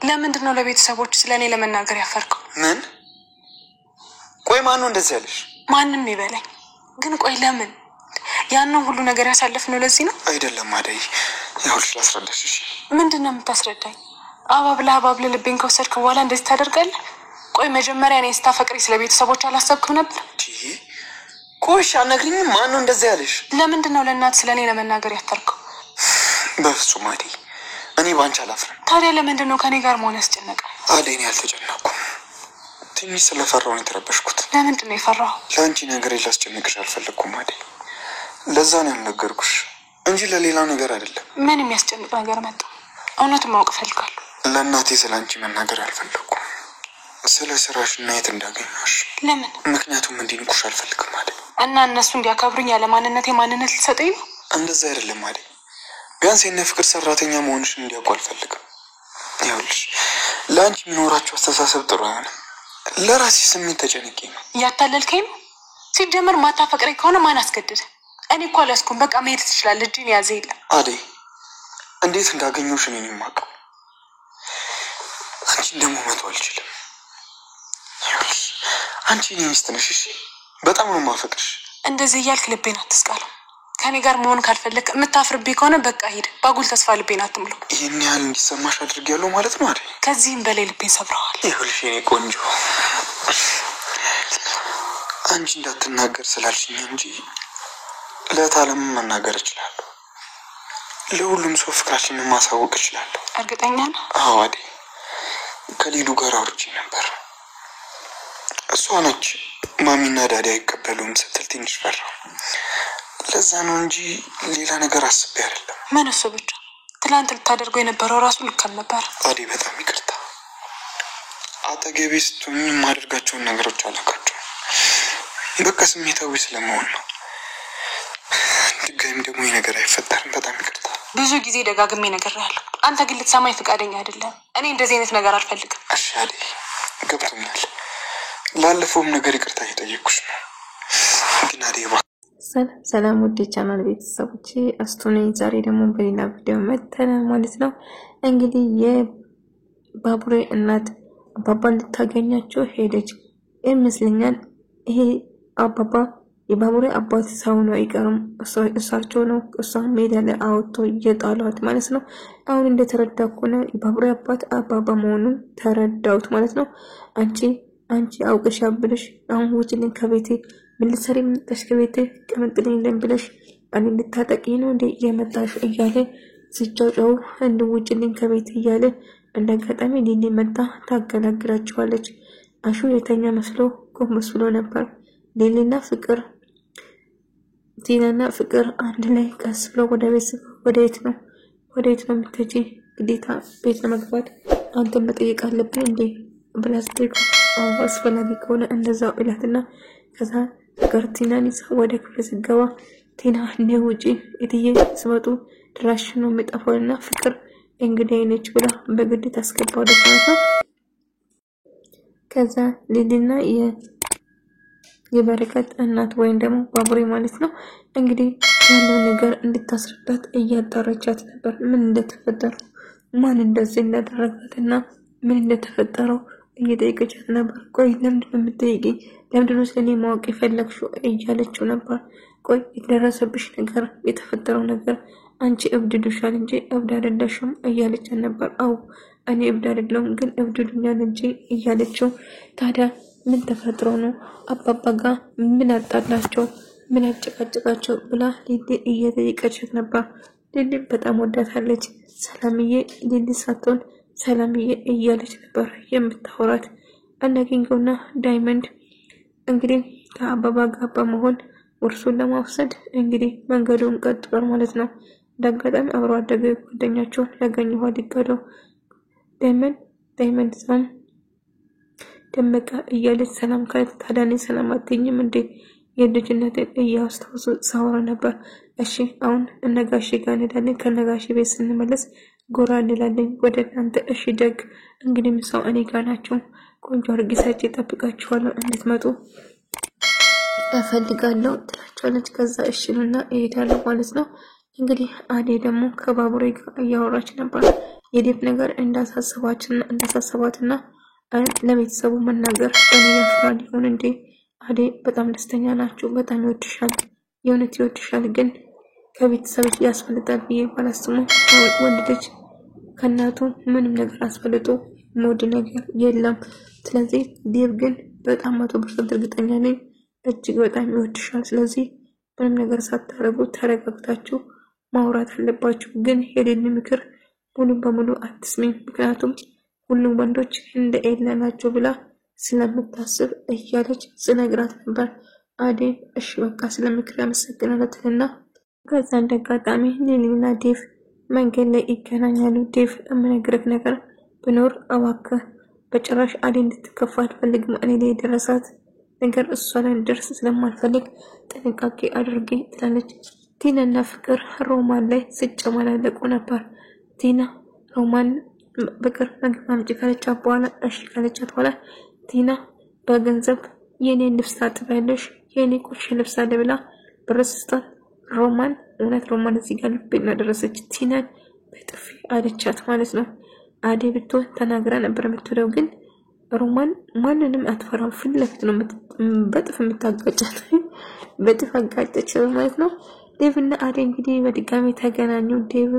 ለምንድነው ለቤተሰቦች ስለኔ ለመናገር ያፈርከው? ምን? ቆይ ማን ነው እንደዚህ ያለሽ? ማንንም ይበለኝ፣ ግን ቆይ ለምን? ያንን ሁሉ ነገር ያሳለፍነው ለዚህ ነው? አይደለም አደይ፣ ይኸውልሽ ላስረዳሽ። እሺ ምንድነው የምታስረዳኝ? አባብላ ልቤን ከወሰድክ በኋላ እንደዚህ ታደርጋለህ? ቆይ መጀመሪያ እኔ ስታፈቅሪ ስለ ቤተሰቦች አላሰብክም ነበር? ቆይሽ አነግሪኝም። ማን ነው እንደዚህ ያለሽ? ለምንድነው ለእናት ስለኔ ለመናገር ያፈርከው? በፍጹም አደይ፣ እኔ ባንቺ አላፍርም። ታዲያ ለምንድነው ከኔ ጋር መሆን ያስጨነቀ? አደይ፣ እኔ አልተጨነኩም። ትንሽ ስለፈራሁ ነው የተረበሽኩት። ለምንድነው የፈራው? ለአንቺ ነገር ላስጨንቅሽ አልፈለኩም አደይ። ለዛ ነው ያልነገርኩሽ እንጂ ለሌላ ነገር አይደለም። ምን የሚያስጨንቅ ነገር መጣ? እውነቱን ማወቅ ፈልጋለሁ። ለእናቴ ስለአንቺ መናገር አልፈለኩም። ስለ ስራሽ እና የት እንዳገኘሽ። ለምን? ምክንያቱም እንዲንኩሽ አልፈልግም አደይ። እና እነሱ እንዲያከብሩኝ ያለ ማንነቴ ማንነት ልትሰጠኝ ነው? እንደዛ አይደለም አደይ። ቢያንስ የነ ፍቅር ሰራተኛ መሆንሽን እንዲያውቁ አልፈልግም። ይኸውልሽ ለአንቺ የሚኖራቸው አስተሳሰብ ጥሩ አይሆንም። ለራሴ ስሜት ተጨንቄ ነው። እያታለልከኝ ነው። ሲጀመር ማታፈቅረኝ ከሆነ ማን አስገድደ? እኔ እኮ አላስኩም። በቃ መሄድ ትችላለህ። እጅን ያዘ የለም። አደይ፣ እንዴት እንዳገኘሁሽ እኔ ነኝ የማውቀው። አንቺን ደግሞ መተው አልችልም። ይኸውልሽ አንቺ እኔ ሚስት ነሽ። እሺ በጣም ነው የማፈቅርሽ። እንደዚህ እያልክ ልቤን አትስቃለው። ከኔ ጋር መሆን ካልፈለክ የምታፍርብኝ ከሆነ በቃ ሂድ። ባጉል ተስፋ ልቤን አትምለው። ይህን ያህል እንዲሰማሽ አድርጌያለሁ ማለት ነው አደይ? ከዚህም በላይ ልቤን ሰብረዋል። ይኸውልሽ የኔ ቆንጆ፣ አንቺ እንዳትናገር ስላልሽኝ እንጂ ለታለም መናገር እችላለሁ። ለሁሉም ሰው ፍቅራችንን ማሳወቅ እችላለሁ። እርግጠኛ ነህ? አዎ አደይ፣ ከሊሉ ጋር አውርቼ ነበር። እሷ ነች ማሚና ዳዲ አይቀበሉም ስትል ትንሽ ፈራሁ። ለዛ ነው እንጂ ሌላ ነገር አስቤ አይደለም። ምን እሱ ብቻ? ትላንት ልታደርገው የነበረው ራሱ ልክ አልነበር። አደይ በጣም ይቅርታ። አጠገቤ ስትሆኚ የማደርጋቸውን ነገሮች አላውቃቸውም። በቃ ስሜታዊ ስለመሆን ነው። ድጋሚም ደግሞ ይህ ነገር አይፈጠርም። በጣም ይቅርታ። ብዙ ጊዜ ደጋግሜ እነግርሃለሁ። አንተ ግን ልትሰማኝ ፈቃደኛ አይደለም። እኔ እንደዚህ አይነት ነገር አልፈልግም። እሺ አደይ፣ ገብቶኛል። ላለፈውም ነገር ይቅርታ እየጠየቅኩሽ ነው። ግን አደይ ሰላም ውድ ቻናል ቤተሰቦቼ፣ አስቱ ነኝ። ዛሬ ደግሞ በሌላ ቪዲዮ መጥተናል ማለት ነው። እንግዲህ የባቡሬ እናት አባባ ልታገኛቸው ሄደች ይመስለኛል። ይሄ አባባ የባቡሬ አባት ሰው ነው አይቀርም፣ እሳቸው ነው እሷን ሜዳ ላይ አውጥቶ እየጣሏት ማለት ነው። አሁን እንደተረዳኩ ነው የባቡሬ አባት አባባ መሆኑን ተረዳሁት ማለት ነው። አንቺ አውቀሽ ያብልሽ አሁን ውጭልኝ ከቤቴ። ምን ልትሰሪ መጣሽ ከቤቴ? ቀመጥልኝ ብለሽ እኔ ልታጠቂ ነው እንዴ የመጣሽ? እያለ ሲጫጫው እንደ ውጭልኝ ከቤቴ እያለ እንደአጋጣሚ ሊሊ መጣ ታገላግላቸዋለች። አሹ የተኛ መስሎ ጎንበስ ብሎ ነበር። ሊሊና ፍቅር ቲናና ፍቅር አንድ ላይ ቀስ ብሎ ወደ ቤት ነው የምትሄጂ? ግዴታ ቤት ለመግባት አንተ መጠየቅ አለብኝ እንዴ ብላ ስትጠይቀው አስፈላጊ ከሆነ እንደዛው እላትና ከዛ ፍቅር ቲናን ይዛ ወደ ክፍል ስትገባ ቲና ነው ውጪ እትዬ ስመጡ ድራሽ ነው የሚጠፋውና ፍቅር እንግዲህ አይነች ብላ በግድ ታስገባው ደፋታ። ከዛ ሊሊና የበረከት እናት ወይም ደግሞ ባቡሬ ማለት ነው እንግዲህ ያለው ነገር እንድታስረዳት እያጣራቻት ነበር። ምን እንደተፈጠረ ማን እንደዚህ እንዳደረጋትና ምን እንደተፈጠረው እየጠየቀቻት ነበር። ቆይ ለምንድነው የምትጠይቂኝ? ለምንድነው ስለኔ ማወቅ የፈለግሽው? እያለችው ነበር። ቆይ የደረሰብሽ ነገር የተፈጠረው ነገር አንቺ እብድ ዱሻል እንጂ እብድ አይደለሽም እያለች ነበር። አው እኔ እብድ አይደለሁም ግን እብድ ዱኛል እንጂ እያለችው። ታዲያ ምን ተፈጥሮ ነው? አባባ ጋር ምን አጣላቸው? ምን አጨቃጨቃቸው? ብላ ሊሊ እየጠየቀቻት ነበር። ሊሊ በጣም ወዳታለች። ሰላምዬ ሊሊ ሳትሆን ሰላምዬ እያለች ነበር የምታወራት። አናገኘውና ዳይመንድ እንግዲህ ከአባባ ጋር በመሆን ውርሱን ለማውሰድ እንግዲህ መንገዱን ቀጥሏል ማለት ነው። እንዳጋጣሚ አብሮ አደገ ጓደኛቸው ያገኘው ሊቀደው ዳይመንድ ሰም ደመቀ እያለች ሰላም ካለች ታዳኔ ሰላም አትኝም እንዴ? የልጅነትን እያስታወሱ ሳወራ ነበር። እሺ አሁን እነጋሽ ጋር እንሄዳለን። ከነጋሽ ቤት ስንመለስ ጎራ እንላለን ወደ እናንተ። እሺ ደግ እንግዲህ ምሳው እኔ ጋር ናቸው። ቆንጆ አርጊሳጭ ተጠብቃችኋለሁ እንድትመጡ እፈልጋለሁ ትላቸዋለች። ከዛ እሺና እሄዳለሁ ማለት ነው። እንግዲህ አዴ ደግሞ ከባቡሬ ጋር እያወራች ነበር። የዴፍ ነገር እንዳሳሰባትና ለቤተሰቡ መናገር እኔ ያፍራል ይሆን እንዴ? አዴ በጣም ደስተኛ ናቸው፣ በጣም ይወድሻል፣ የእውነት ይወድሻል፣ ግን ከቤተሰብ ያስፈልጣል ብዬ ባላስሙ ወንድ ልጅ ከእናቱ ምንም ነገር አስፈልጦ ሞድ ነገር የለም። ስለዚህ ዴቭ ግን በጣም 100% እርግጠኛ ነኝ እጅግ በጣም ይወድሻል። ስለዚህ ምንም ነገር ሳታረጉ ተረጋግታችሁ ማውራት አለባችሁ። ግን የሌኒ ምክር ሙሉ በሙሉ አትስሚኝ፣ ምክንያቱም ሁሉም ወንዶች እንደ ኤላ ናቸው ብላ ስለምታስብ እያለች ስነግራት ነበር። አዴ እሺ በቃ ስለምክር ያመሰግናለትና ከዛ እንደጋጣሚ ሌሊና ዴቭ መንገድ ላይ ይገናኛሉ። ዴቭ የምነግርህ ነገር ብኖር እባክህ በጭራሽ አዴ እንድትከፋ አልፈልግም። እኔ ላይ የደረሳት ነገር እሷ ላይ እንድደርስ ስለማልፈልግ ጥንቃቄ አድርጌ ትላለች። ቲናና ፍቅር ሮማን ላይ ሲጨማላለቁ ነበር። ቲና ሮማን ፍቅር ማምጪ ካለቻት በኋላ እሺ ካለቻት በኋላ ቲና በገንዘብ የኔ ልብስ ታጥቢያለሽ፣ የኔ ቆሻሻ ልብስ አለ ብላ ብር ስጣት። ሮማን እዚህ ጋር ልብና ደረሰች። ቲናን በጥፊ አለቻት ማለት ነው። አዴ ብትሆን ተናግራ ነበር የምትለው፣ ግን ሮማን ማንንም አትፈራም። ፊት ለፊት ነው በጥፍ የምታጋጫት። በጥፍ አጋጨች ማለት ነው። ዴቭና አዴ እንግዲህ በድጋሚ ተገናኙ። ዴቭ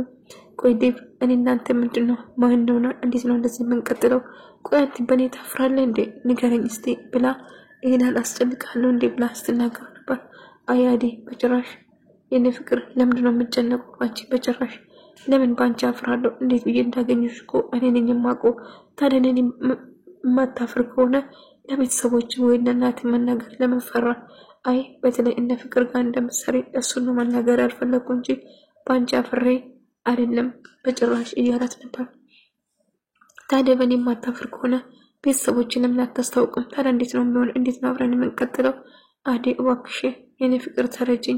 ቆይ ዴቭ እኔ እናንተ ምንድነው ማን ነው እንዴት ነው እንደዚህ የምንቀጥለው? ቆይ አንተ በኔ ታፍራለህ እንዴ? ንገረኝ እስቲ ብላ ይሄን አስጨንቃለሁ እንዴ ብላ ስትናገር ነበር። አይ አዴ በጭራሽ የኔ ፍቅር ለምንድን ነው የምትጨነቀው? አንቺ በጭራሽ ለምን ባንቺ አፍራለሁ? እንዴት ብዬ እንዳገኘሽ እኮ እኔ ነኝ የማውቀው። ታዲያ እኔ ማታፍር ከሆነ ለቤተሰቦች ወይ ለእናት መናገር ለምን ፈራ? አይ በተለይ እነ ፍቅር ጋር እንደምትሰሪ እሱን ነው መናገር ያልፈለኩ እንጂ ባንቺ አፍሬ አይደለም በጭራሽ እያላት ነበር። ታዲያ በእኔ ማታፍር ከሆነ ቤተሰቦችን ለምን አታስታውቅም? ታዲያ እንዴት ነው የሚሆን? እንዴት ነው አብረን የምንቀጥለው? አዴ እባክሽ የኔ ፍቅር ተረጅኝ፣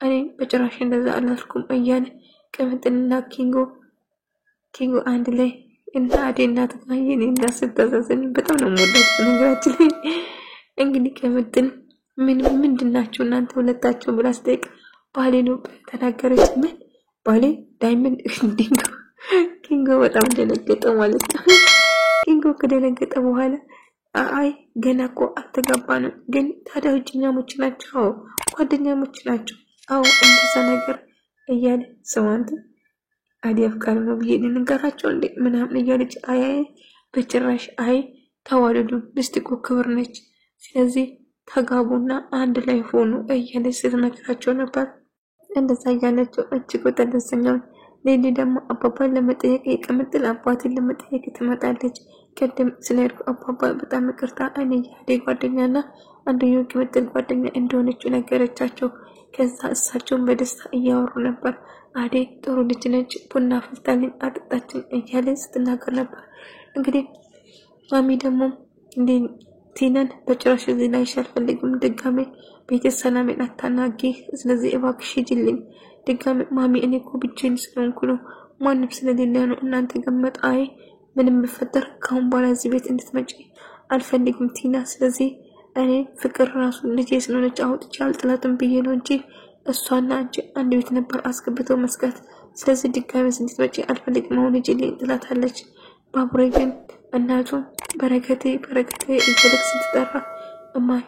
እኔ በጭራሽ እንደዛ አላልኩም እያለ ቅምጥልና ኪንጎ አንድ ላይ እና አዴ እናት ጋር የኔ እንዳስታዘዘኝ በጣም ነው የምወዳት። ነገራችን ላይ እንግዲህ ቅምጥል ምንድናችሁ እናንተ ሁለታችሁ ብላ ስጠይቅ ባሌ ነው ተናገረች። ምን ባሌ? ዳይመንድ ኪንጎ በጣም ደነገጠ ማለት ነው። ኪንጎ ከደነገጠ በኋላ አይ ገና እኮ አልተጋባንም፣ ግን ታዲያ ጓደኛሞች ናቸው። ጓደኛሞች ናቸው። አዎ እንደዛ ነገር እያለ ሰዋንት አዴ አፍቃሪ ነው ብዬ ልንገራቸው እንዴ ምናምን እያለች አይ በጭራሽ አይ ተዋደዱ፣ ሚስት እኮ ክብር ነች፣ ስለዚህ ተጋቡና አንድ ላይ ሆኑ እያለች ስትመክራቸው ነበር። እንደዛ እያለችው እጅግ በጣም ደስተኛው። ሌሊ ደግሞ አባባን ለመጠየቅ የቅምጥል አባትን ለመጠየቅ ትመጣለች። ቀደም ስለሄድኩ አባባ በጣም ይቅርታ፣ እኔ የአዴ ጓደኛና አንደኛው ቅምጥል ጓደኛ እንደሆነች ነገረቻቸው። ከዛ እሳቸውን በደስታ እያወሩ ነበር። አዴ ጥሩ ልጅ ነች፣ ቡና ፍልታልኝ አጠጣችን እያለ ስትናገር ነበር። እንግዲህ ማሚ ደግሞ ቲናን በጭራሽ እዚህ ላይ አልፈልግም፣ ድጋሜ ቤተ ሰላሜን አታናጊ፣ ስለዚህ እባክሽ ሂጂልኝ ድጋሜ። ማሚ እኔ እኮ ብቻዬን ስለሆንኩ ነው፣ ማንም ስለሌለ ነው እናንተ ገመጣ። አይ ምንም ብፈጠር ካሁን በኋላ እዚህ ቤት እንድትመጪ አልፈልግም ቲና፣ ስለዚህ እኔ ፍቅር ራሱ ልጄ ስለሆነች አውጥቼ አልጥላትም ብዬ ነው እንጂ እሷና አንቺ አንድ ቤት ነበር አስገብተው መስጋት። ስለዚህ ድጋሜ እንድትመጪ አልፈልግም፣ አሁን ሂጂልኝ ትላታለች። ባቡሬ ግን እናቱ በረከቴ እያለች ስትጠራ እማይ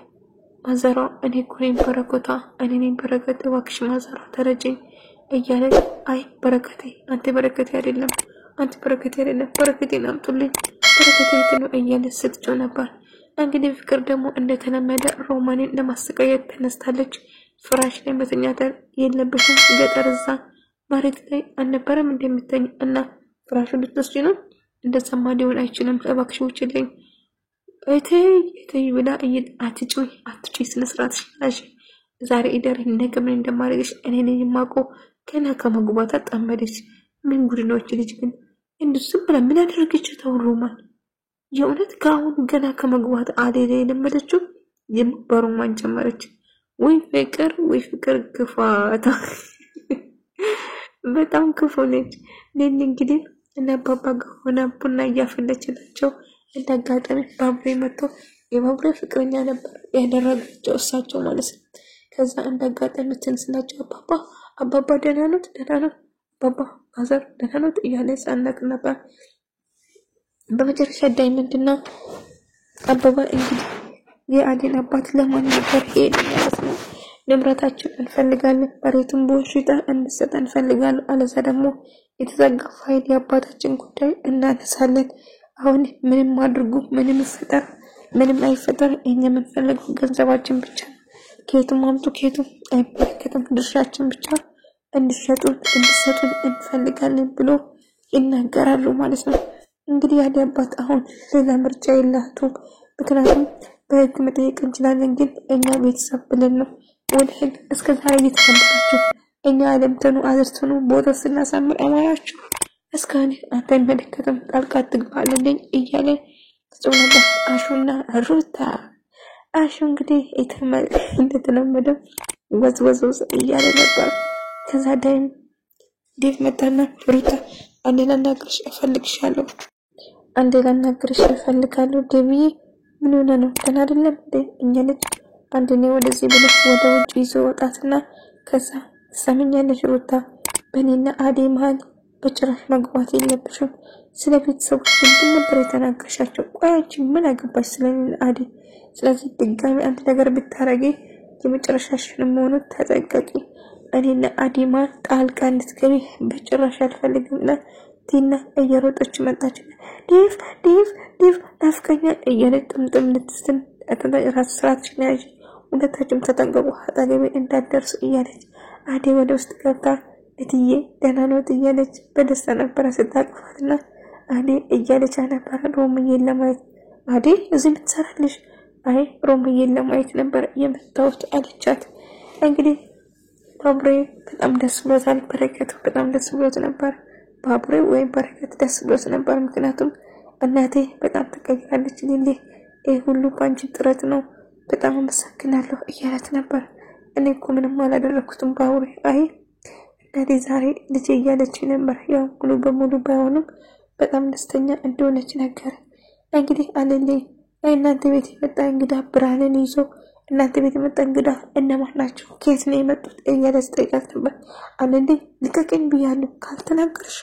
ማዘሯ እኔ እኮ ነኝ በረከቷ፣ እኔ ነኝ በረከቴ፣ እባክሽ ማዘሯ ተረጅኝ እያለች አይ በረከቴ አንተ በረከቴ አይደለም፣ አንተ በረከቴ አይደለም፣ በረከቴን አምጡልኝ፣ በረከቴ የት ነው እያለች ስትጮህ ነበር። እንግዲህ ፍቅር ደግሞ እንደተለመደ ሮማንን ለማሰቃየት ተነስታለች። ፍራሽ ላይ መተኛት የለብሽም፣ ገጠር እዛ መሬት ላይ አልነበረም እንደምትተኝ እና ፍራሹን ልትወስጂ ነው? እንደሰማ ሊሆን አይችልም፣ እባክሽ ውጭልኝ እቴ ብላ አትጩይ ስነ ስርዓት ሽላሽ ዛሬ ኢደር ነገ ምን እንደማደርግሽ እኔ ነኝ የማውቀው። ገና ከመግባታ ጠመደች። ምን ጉድ ነው እቺ ልጅ ግን እንደሱ ብላ ምን አደረገች? ተውሮማን የእውነት ከአሁን ገና ከመግባታ አዴ የለመደችው በሮማን ጀመረች። ወይ ፍቅር ክፋታ በጣም ክፉ ነች። ሌሊ እንግዲህ እና አባባ ጋር ሆና ቡና እያፈለችላቸው እንዳጋጣሚ ባቡሬ መጥቶ የባቡሬ ፍቅረኛ ነበር ያደረጋቸው እሳቸው ማለት ነው። ከዛ እንዳጋጣሚ ትንስላቸው አባባ ደህና ነው አባባ ማዘር ደህና ነው እያለ ሳናቅ ነበር። በመጨረሻ ዳይመንድና አበባ እንግዲህ የአዴን አባት ለማን ነበር ሄደ ማለት ነው። ንብረታችን እንፈልጋለን፣ መሬቱን በሽታ እንሰጥ እንፈልጋለን፣ አለዛ ደግሞ የተዘጋ ፋይል የአባታችን ጉዳይ እናነሳለን። አሁን ምንም አድርጉ ምንም ይፈጠር ምንም አይፈጠር እኛ የምንፈልገው ገንዘባችን ብቻ ከየቱም አምጡ ከየቱም አይመለከትም፣ ድርሻችን ብቻ እንዲሰጡን እንፈልጋለን ብሎ ይናገራሉ ማለት ነው። እንግዲህ ያዲ አባት አሁን ሌላ ምርጫ የላቸውም። ምክንያቱም በህግ መጠየቅ እንችላለን፣ ግን እኛ ቤተሰብ ብለን ነው ወደ ህግ እስከዛሬ እየተከበራችሁ እኛ አለምተኑ አዘርተኑ ቦታ ስናሳምር አማራችሁ እስካሁን አንተን መለከተም ጣልቃ ትግባለኝ እያለ ጽውነዳ አሹና ሩታ አሹ እንግዲህ እንደተለመደው ወዝወዝ እያለ ነበር። ከዛ ዳይም ዴቭ መጣና ሩታ አንዴ ላናግርሽ እፈልግሻለሁ ዴቪዬ ምን ሆነ ነው ደህና አይደለም እኛ ልጅ አንድ ነው ወደዚህ ብለህ ወደ ውጭ ይዞ ወጣትና ከዛ ሰምኛለሽ ሩታ በኔና አዴ መሃል በጭራሽ መግባት የለብሽም። ስለ ቤተሰቦች ምን ነበር የተናገርሻቸው? ቆያች ምን አገባሽ ስለኔና አዴ? ስለዚህ ድጋሚ አንድ ነገር ብታረጊ የመጨረሻሽን መሆኑ ተጠንቀቂ። እኔና አዴ መሃል ጣልቃ እንድትገቢ በጭራሽ አልፈልግምና ቲና እየሮጠች መጣች። ዴቭ ናፍቀኛ እያለች ጥምጥም ልትስትን ራስ ስራችን ያዥ ሁለታችሁም ተጠንቀቁ አጠገቤ እንዳትደርሱ እያለች አዴ ወደ ውስጥ ገብታ እትዬ ደህና ነው እያለች በደስታ ነበር ስታቅፋትና አዴ እያለች ነበር ሮምዬን ለማየት። አዴ እዚህ ምን ትሰራለሽ? አይ ሮምዬን ለማየት ነበር የመጣሁት አለቻት። እንግዲህ ባቡሬ በጣም ደስ ብሎታል። በረከቱ በጣም ደስ ብሎት ነበር። ባቡሬ ወይ በረከት ደስ ብሎት ነበር። ምክንያቱም እናቴ በጣም ተቀይራለች ሊሊ ይሄ ሁሉ ባንቺ ጥረት ነው በጣም አመሰግናለሁ እያላት ነበር። እኔ እኮ ምንም አላደረኩትም ባቡሬ። አይ እናቴ ዛሬ ልጅ እያለች ነበር። ያው ሙሉ በሙሉ ባይሆንም በጣም ደስተኛ እንደሆነች ነገር። እንግዲህ አለሌ እናንተ ቤት የመጣ እንግዳ ብርሃንን ይዞ እናንተ ቤት የመጣ እንግዳ እነማን ናቸው? ከየት ነው የመጡት? እያለች ጠይቃት ነበር። አለሌ ልቀቀኝ ብያለሁ ካልተናገርሽ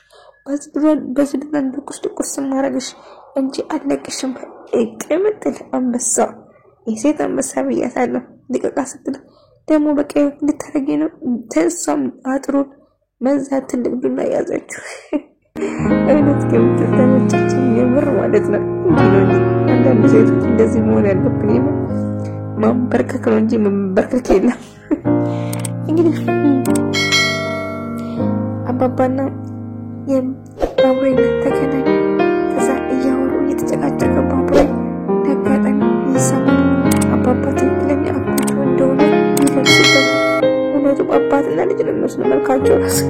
በዝድናን ድቁስ ማረግሽ እንጂ አለቅሽም። እቅምጥል አንበሳ የሴት አንበሳ ብያታለሁ። ልቀቃ ስትል ደግሞ በቃ ልታረጊ ነው። ተሳም አጥሩን መዛ ትልቅ ዱላ ያዘችው። አይነት ከምትተመጭች የምር ማለት ነው። አንዳንድ ሴቶች እንደዚህ መሆን ያለብን ይሄ ማንበርከክ ነው እንጂ መንበርከክ የለም። እንግዲህ አባባና የባቡሬ ተገናኙ። ከዛ እያወሩ እየተጨቃጨቀ ባቡሬ ደጋጣሚ ይሰማል። አባባ ትክክለኛ አባቱ እንደሆነ ይደርስበት። እውነቱ አባትና ልጅ ነው የሚመስለው መልካቸው ራሱ።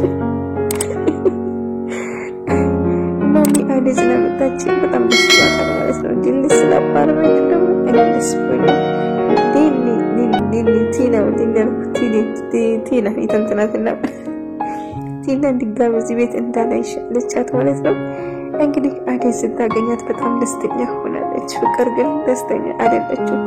ማሚ አዴ ስለመጣች በጣም ደስ ብሏታል ማለት ነው። እንጂ ስለባረረች ደግሞ ደስ ብሎኛል። ቲና የተንትናትና ቲና ድጋሚ እዚህ ቤት እንዳላይሽ ልቻት ማለት ነው። እንግዲህ አዴ ስታገኛት በጣም ደስተኛ ሆናለች። ፍቅር ግን ደስተኛ አይደለችም።